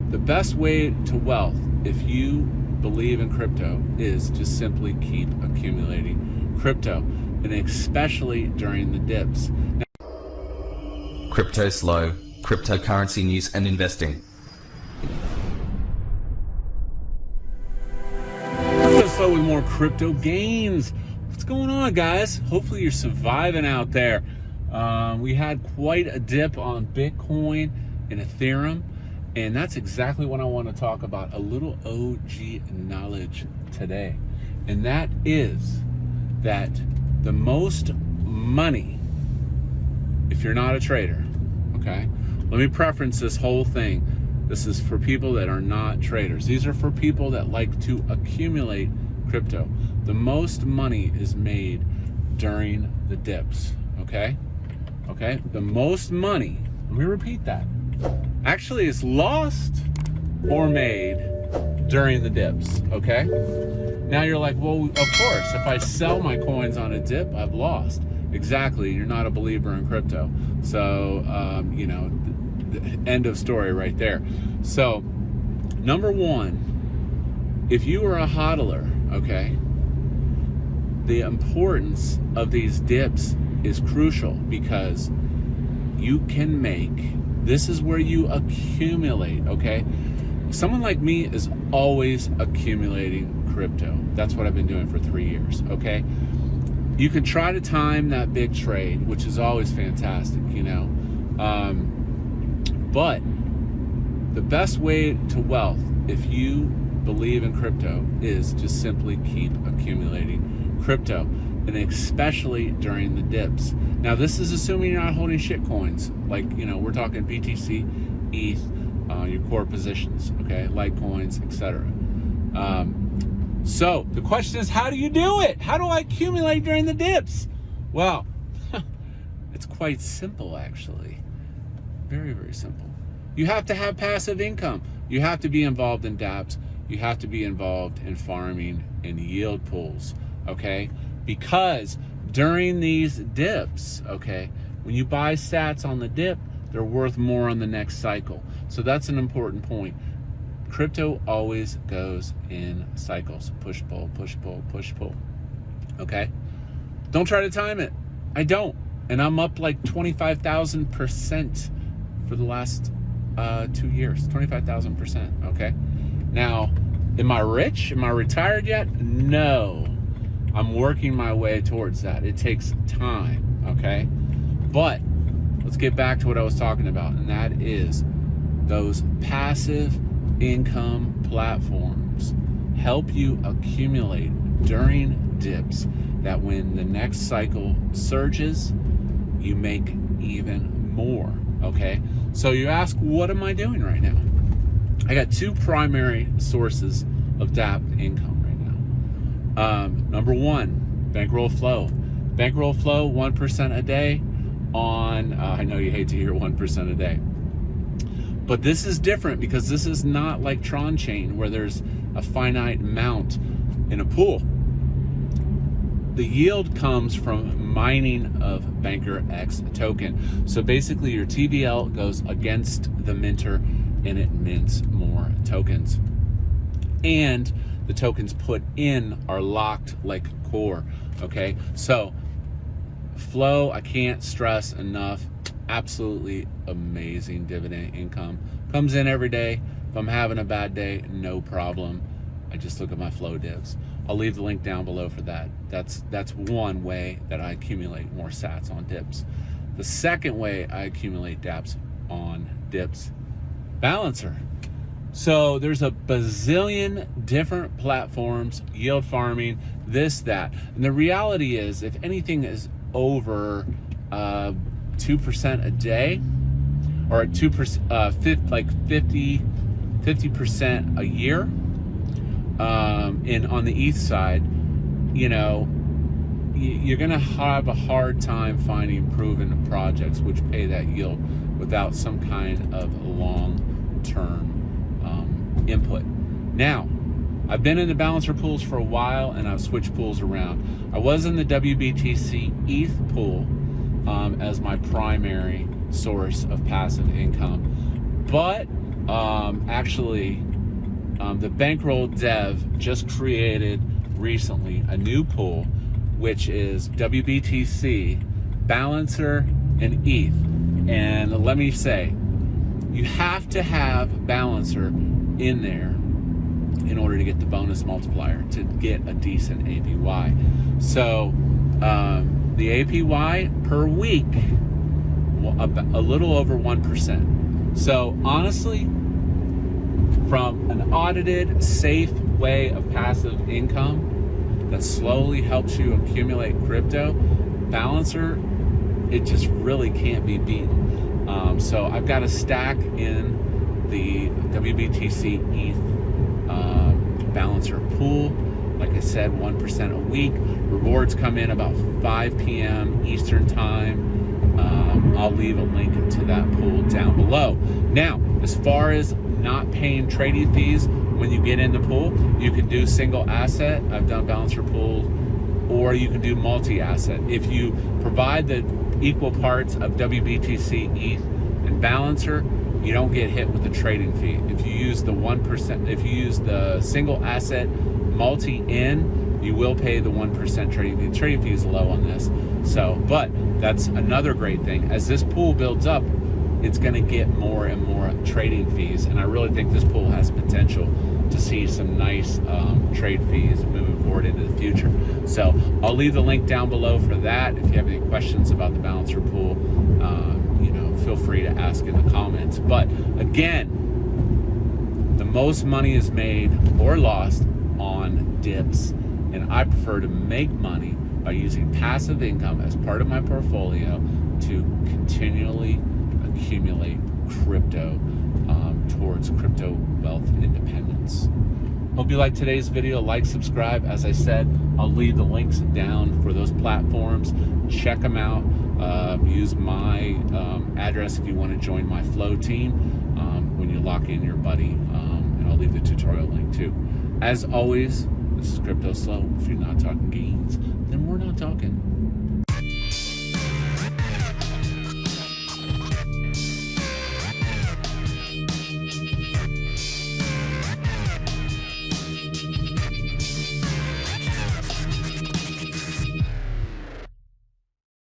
The best way to wealth, if you believe in crypto, is to simply keep accumulating crypto, and especially during the dips. Cryptoslo, cryptocurrency news and investing. Cryptoslo with more crypto gains. What's going on, guys? Hopefully you're surviving out there. We had quite a dip on Bitcoin and Ethereum, and that's exactly what I want to talk about. A little OG knowledge today, and that is that the most money, if you're not a trader, okay? Let me preference this whole thing. This is for people that are not traders. These are for people that like to accumulate crypto. The most money is made during the dips, okay? Okay, the most money, let me repeat that, actually is lost or made during the dips, okay? Now you're like, well, of course, if I sell my coins on a dip, I've lost. Exactly, you're not a believer in crypto. So, you know, the end of story right there. So, number one, if you are a hodler, okay, the importance of these dips is crucial, because you can make, this is where you accumulate, okay? Someone like me is always accumulating crypto. That's what I've been doing for 3 years, okay? You can try to time that big trade, which is always fantastic, you know? But the best way to wealth, if you believe in crypto, is to simply keep accumulating crypto, and especially during the dips. Now, this is assuming you're not holding shit coins, like, you know, we're talking BTC, ETH, your core positions, okay, Litecoins, etc. So the question is, how do you do it? How do I accumulate during the dips? Well, it's quite simple, actually. Very, very simple. You have to have passive income. You have to be involved in dApps. You have to be involved in farming and yield pools, okay? Because during these dips, okay, when you buy sats on the dip, they're worth more on the next cycle. So that's an important point. Crypto always goes in cycles. Push, pull, push, pull, push, pull. Okay? Don't try to time it. I don't. And I'm up like 25,000% for the last 2 years. 25,000%. Okay? Now, am I rich? Am I retired yet? No. I'm working my way towards that. It takes time. Okay? But let's get back to what I was talking about, and that is those passive income platforms help you accumulate during dips, that when the next cycle surges, you make even more, okay? So you ask, what am I doing right now? I got two primary sources of dApp income right now. Number one, bankroll flow. Bankroll flow, 1% a day on, I know you hate to hear 1% a day, but this is different because this is not like Tron Chain where there's a finite amount in a pool. The yield comes from mining of Banker X token. So basically your TVL goes against the minter and it mints more tokens. And the tokens put in are locked like core, okay? So flow, I can't stress enough, absolutely amazing dividend income. Comes in every day. If I'm having a bad day, no problem. I just look at my flow divs. I'll leave the link down below for that. That's one way that I accumulate more sats on dips. The second way I accumulate dApps on dips, Balancer. So there's a bazillion different platforms, yield farming, this, that. And the reality is, if anything is over 2% a day, or 2%, like 50% a year, and on the ETH side, you know, you're gonna have a hard time finding proven projects which pay that yield without some kind of long-term input. Now, I've been in the balancer pools for a while, and I've switched pools around. I was in the WBTC ETH pool as my primary source of passive income, but the bankroll dev just created recently a new pool, which is WBTC, Balancer, and ETH. And let me say, you have to have Balancer in there in order to get the bonus multiplier to get a decent APY. So the APY per week, a little over 1%. So honestly, from an audited, safe way of passive income that slowly helps you accumulate crypto, Balancer, it just really can't be beaten. So I've got a stack in the WBTC ETH Balancer pool. Like I said, 1% a week. Rewards come in about 5 p.m. Eastern time. I'll leave a link to that pool down below. Now, as far as not paying trading fees when you get in the pool, you can do single asset. I've done Balancer pools, or you can do multi-asset. If you provide the equal parts of WBTC, ETH, and Balancer, you don't get hit with the trading fee. If you use the 1%, if you use the single asset multi-in, you will pay the 1% trading fee. The trading fee is low on this. So, but that's another great thing. As this pool builds up, it's going to get more and more trading fees, and I really think this pool has potential to see some nice trade fees moving forward into the future. So I'll leave the link down below for that. If you have any questions about the Balancer pool, feel free to ask in the comments. But again, the most money is made or lost on dips, and I prefer to make money by using passive income as part of my portfolio to continually accumulate crypto towards crypto wealth independence. Hope you liked today's video. Like, subscribe. As I said, I'll leave the links down for those platforms. Check them out. Use my address if you want to join my flow team when you lock in your buddy, and I'll leave the tutorial link too. As always, this is Cryptoslo. If you're not talking gains, then we're not talking.